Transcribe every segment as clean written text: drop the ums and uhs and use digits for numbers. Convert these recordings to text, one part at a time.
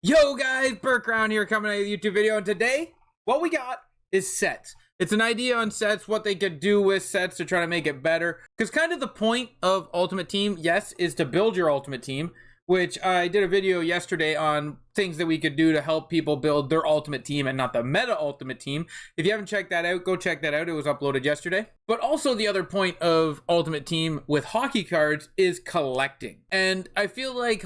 Yo guys, Burke Round here coming at a YouTube video, and today what we got is sets. It's an idea on sets, what they could do with sets to try to make it better. Because kind of the point of Ultimate Team, yes, is to build your Ultimate Team, which I did a video yesterday on things that we could do to help people build their Ultimate Team and not the meta Ultimate Team. If you haven't checked that out, go check that out. It was uploaded yesterday. But also the other point of Ultimate Team with hockey cards is collecting. And I feel like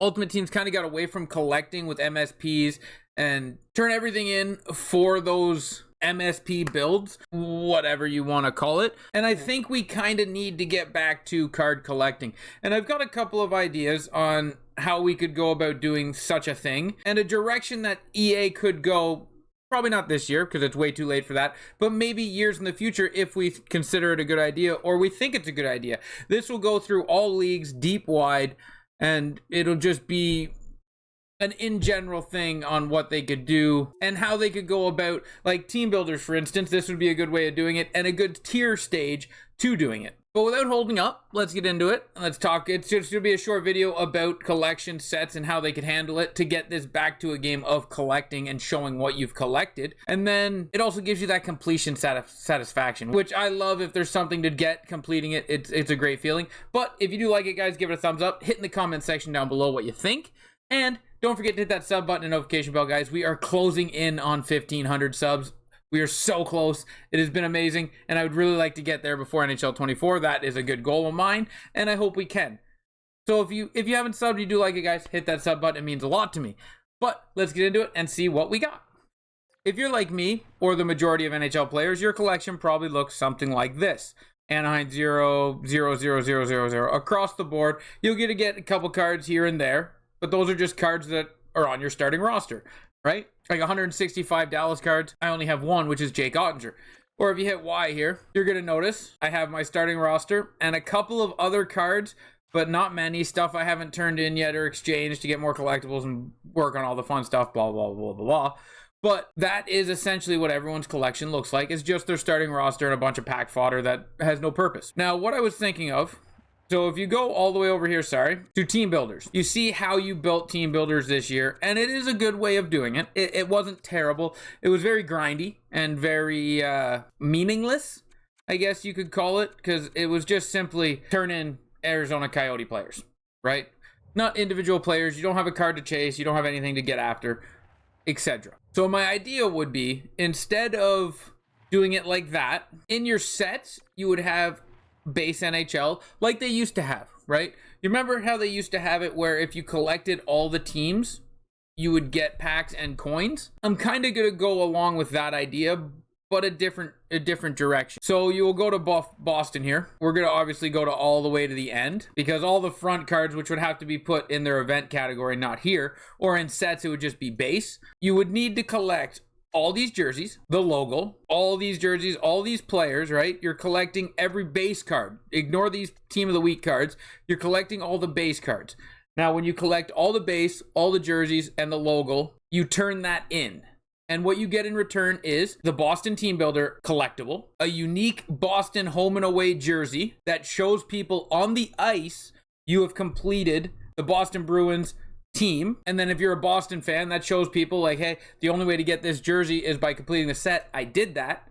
Ultimate Team's kind of got away from collecting with MSPs and turn everything in for those MSP builds, whatever you want to call it. And I think we kind of need to get back to card collecting. And I've got a couple of ideas on how we could go about doing such a thing and a direction that EA could go. Probably not this year because it's way too late for that, but maybe years in the future if we consider it a good idea or we think it's a good idea. This will go through all leagues deep wide, and it'll just be an in general thing on what they could do and how they could go about, like Team Builders, for instance. This would be a good way of doing it and a good tier stage to doing it. But without holding up, let's get into it. Let's talk. It's just going to be a short video about collection sets and how they could handle it to get this back to a game of collecting and showing what you've collected. And then it also gives you that completion satisfaction, which I love. If there's something to get completing it, it's a great feeling. But if you do like it, guys, give it a thumbs up. Hit in the comment section down below what you think. And don't forget to hit that sub button and notification bell, guys. We are closing in on 1,500 subs. We are so close. It has been amazing, and I would really like to get there before NHL 24. That is a good goal of mine, and I hope we can. So if you haven't subbed, you do like it, guys, hit that sub button. It means a lot to me. But let's get into it and see what we got. If you're like me, or the majority of NHL players, your collection probably looks something like this. Anaheim 0, 0, 0, 0, 0, 0. Across the board, you'll get a couple cards here and there, but those are just cards that are on your starting roster, right? Like 165 Dallas cards, I only have one, which is Jake Ottinger. Or if you hit Y here, you're going to notice I have my starting roster and a couple of other cards, but not many. Stuff I haven't turned in yet or exchanged to get more collectibles and work on all the fun stuff, blah, blah, blah, blah, blah. But that is essentially what everyone's collection looks like. It's just their starting roster and a bunch of pack fodder that has no purpose. Now, what I was thinking of, so if you go all the way over here, to Team Builders, you see how you built Team Builders this year, and it is a good way of doing it. It wasn't terrible. It was very grindy and very meaningless, I guess you could call it, because it was just simply turn in Arizona Coyote players, right? Not individual players. You don't have a card to chase. You don't have anything to get after, etc. So my idea would be, instead of doing it like that, in your sets, you would have base NHL like they used to have, right? You remember how they used to have it where if you collected all the teams, you would get packs and coins? I'm kind of going to go along with that idea, but a different direction. So you will go to Boston here. We're going to obviously go to all the way to the end because all the front cards, which would have to be put in their event category, not here, or in sets, it would just be base. You would need to collect all these jerseys, the logo, all these jerseys, all these players, right? You're collecting every base card. Ignore these Team of the Week cards. You're collecting all the base cards. Now, when you collect all the base, all the jerseys, and the logo, you turn that in. And what you get in return is the Boston Team Builder collectible, a unique Boston home and away jersey that shows people on the ice you have completed the Boston Bruins team. And then if you're a Boston fan, that shows people like, hey, the only way to get this jersey is by completing the set. I did that.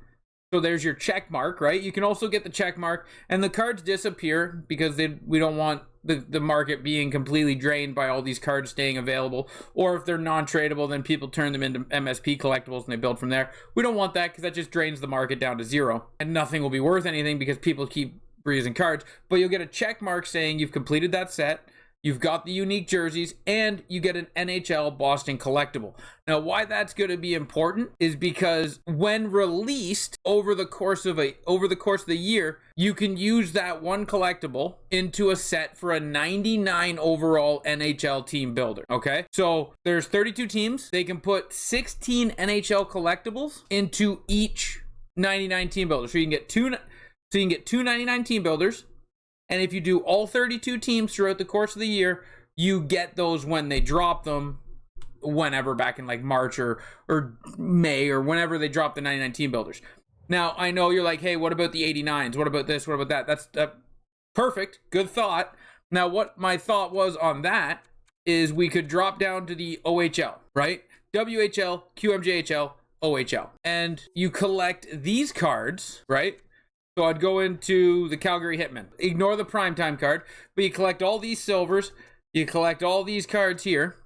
So there's your check mark, right? You can also get the check mark, and the cards disappear because we don't want the market being completely drained by all these cards staying available. Or if they're non-tradable, then people turn them into MSP collectibles and they build from there. We don't want that because that just drains the market down to zero and nothing will be worth anything because people keep breezing cards. But you'll get a check mark saying you've completed that set. You've got the unique jerseys, and you get an NHL Boston collectible. Now, why that's going to be important is because when released over the course of the year, you can use that one collectible into a set for a 99 overall NHL team builder. Okay, so there's 32 teams. They can put 16 NHL collectibles into each 99 team builder. So you can get two 99 team builders. And if you do all 32 teams throughout the course of the year, you get those when they drop them, whenever, back in like March or May or whenever they drop the 99 team builders. Now, I know you're like, hey, what about the 89s? What about this? What about that? That's perfect. Good thought. Now, what my thought was on that is we could drop down to the OHL, right? WHL, QMJHL, OHL. And you collect these cards, right? So I'd go into the Calgary Hitmen. Ignore the primetime card, but you collect all these silvers. You collect all these cards here,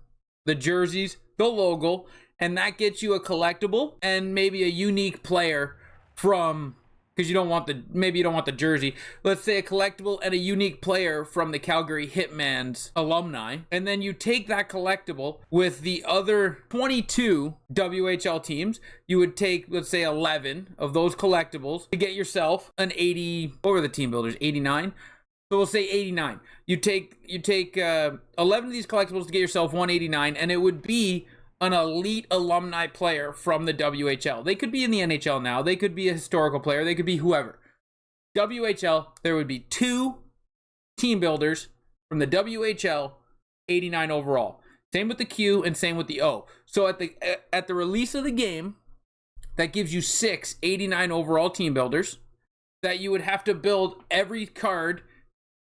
the jerseys, the logo, and that gets you a collectible and maybe a unique player from, because you don't want the jersey. Let's say a collectible and a unique player from the Calgary Hitman's alumni. And then you take that collectible with the other 22 WHL teams. You would take, let's say, 11 of those collectibles to get yourself an 80, what were the team builders, 89? So we'll say 89. You take 11 of these collectibles to get yourself 189, and it would be an elite alumni player from the WHL. They could be in the NHL now. They could be a historical player. They could be whoever. WHL, there would be 2 team builders from the WHL, 89 overall. Same with the Q and same with the O. So at the release of the game, that gives you 6 89 overall team builders that you would have to build every card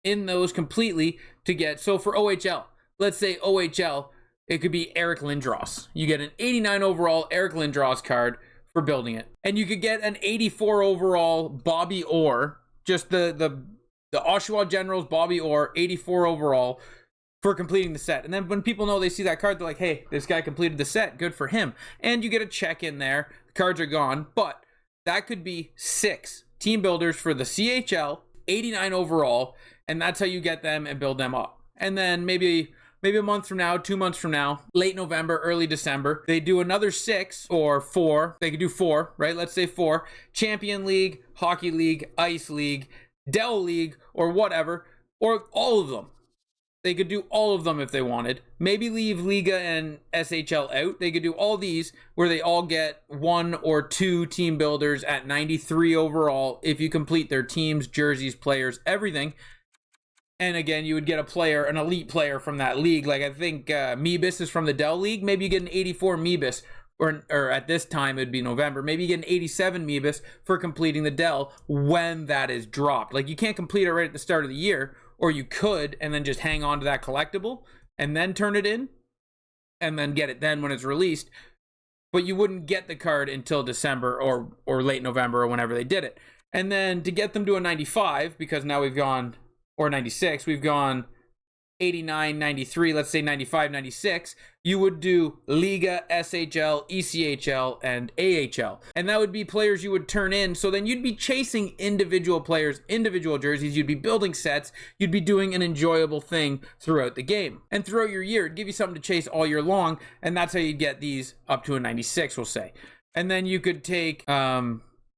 in those completely to get. So for OHL, let's say OHL, it could be Eric Lindros. You get an 89 overall Eric Lindros card for building it. And you could get an 84 overall Bobby Orr, just the Oshawa Generals Bobby Orr, 84 overall for completing the set. And then when people know they see that card, they're like, hey, this guy completed the set. Good for him. And you get a check in there. The cards are gone. But that could be 6 team builders for the CHL, 89 overall. And that's how you get them and build them up. And then maybe a month from now, 2 months from now, late November, early December, they do another 6 or 4. They could do 4, right? Let's say 4. Champion League, Hockey League, Ice League, Dell League, or whatever, or all of them. They could do all of them if they wanted. Maybe leave Liga and SHL out. They could do all these where they all get 1 or 2 team builders at 93 overall if you complete their teams, jerseys, players, everything. And again, you would get a player, an elite player from that league. Like I think Meebus is from the Dell League. Maybe you get an 84 Meebus, or at this time it'd be November. Maybe you get an 87 Meebus for completing the Dell when that is dropped. Like you can't complete it right at the start of the year, or you could and then just hang on to that collectible and then turn it in and then get it then when it's released. But you wouldn't get the card until December or late November or whenever they did it. And then to get them to a 95, because now we've gone, or 96, we've gone 89, 93, let's say 95, 96, you would do Liga, SHL, ECHL, and AHL. And that would be players you would turn in. So then you'd be chasing individual players, individual jerseys. You'd be building sets. You'd be doing an enjoyable thing throughout the game. And throughout your year, it'd give you something to chase all year long. And that's how you'd get these up to a 96, we'll say. And then you could take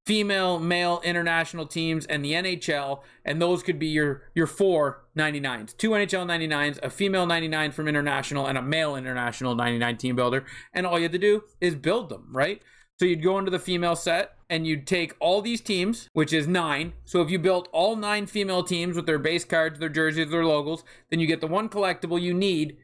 female, male, international teams and the NHL, and those could be your 4 99s. 2 NHL 99s, a female 99 from international, and a male international 99 team builder. And all you have to do is build them, right? So you'd go into the female set and you'd take all these teams, which is 9. So if you built all 9 female teams with their base cards, their jerseys, their logos, then you get the one collectible you need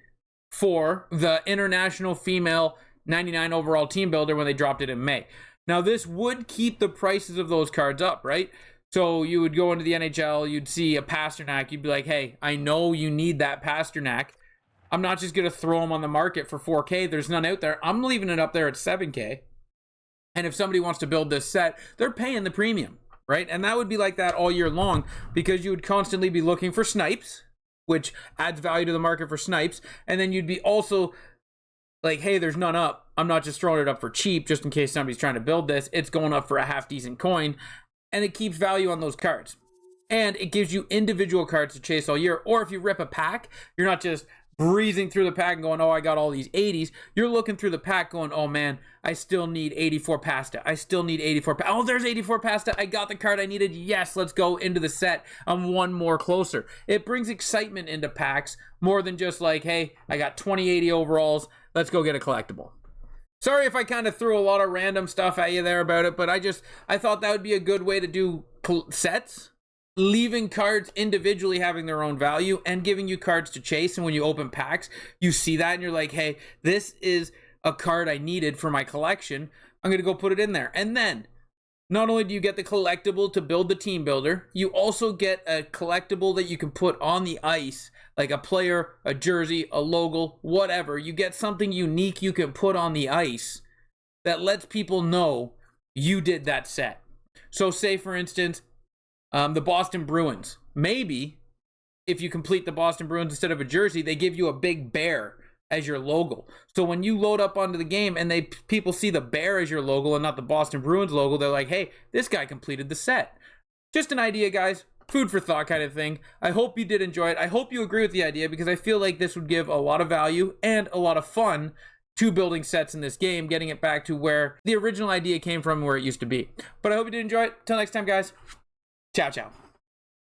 for the international female 99 overall team builder when they dropped it in May. Now, this would keep the prices of those cards up, right? So you would go into the NHL, you'd see a Pasternak, you'd be like, hey, I know you need that Pasternak. I'm not just going to throw them on the market for 4K. There's none out there. I'm leaving it up there at 7K. And if somebody wants to build this set, they're paying the premium, right? And that would be like that all year long because you would constantly be looking for snipes, which adds value to the market for snipes. And then you'd be also like, hey, there's none up. I'm not just throwing it up for cheap just in case somebody's trying to build this. It's going up for a half decent coin, and it keeps value on those cards. And it gives you individual cards to chase all year. Or if you rip a pack, you're not just breezing through the pack and going, oh, I got all these 80s. You're looking through the pack going, oh man, I still need 84 pasta. I still need 84. Oh, there's 84 pasta. I got the card I needed. Yes, let's go into the set. I'm one more closer. It brings excitement into packs more than just like, hey, I got 2080 overalls. Let's go get a collectible. Sorry if I kind of threw a lot of random stuff at you there about it, but I thought that would be a good way to do sets, leaving cards individually having their own value and giving you cards to chase. And when you open packs, you see that and you're like, hey, this is a card I needed for my collection. I'm going to go put it in there. And then not only do you get the collectible to build the team builder, you also get a collectible that you can put on the ice like a player, a jersey, a logo, whatever. You get something unique you can put on the ice that lets people know you did that set. So say, for instance, the Boston Bruins. Maybe if you complete the Boston Bruins instead of a jersey, they give you a big bear as your logo. So when you load up onto the game and people see the bear as your logo and not the Boston Bruins logo, they're like, hey, this guy completed the set. Just an idea, guys. Food for thought kind of thing. I hope you did enjoy it. I hope you agree with the idea, because I feel like this would give a lot of value and a lot of fun to building sets in this game, getting it back to where the original idea came from, where it used to be. But I hope you did enjoy it. Till next time, guys. Ciao, ciao.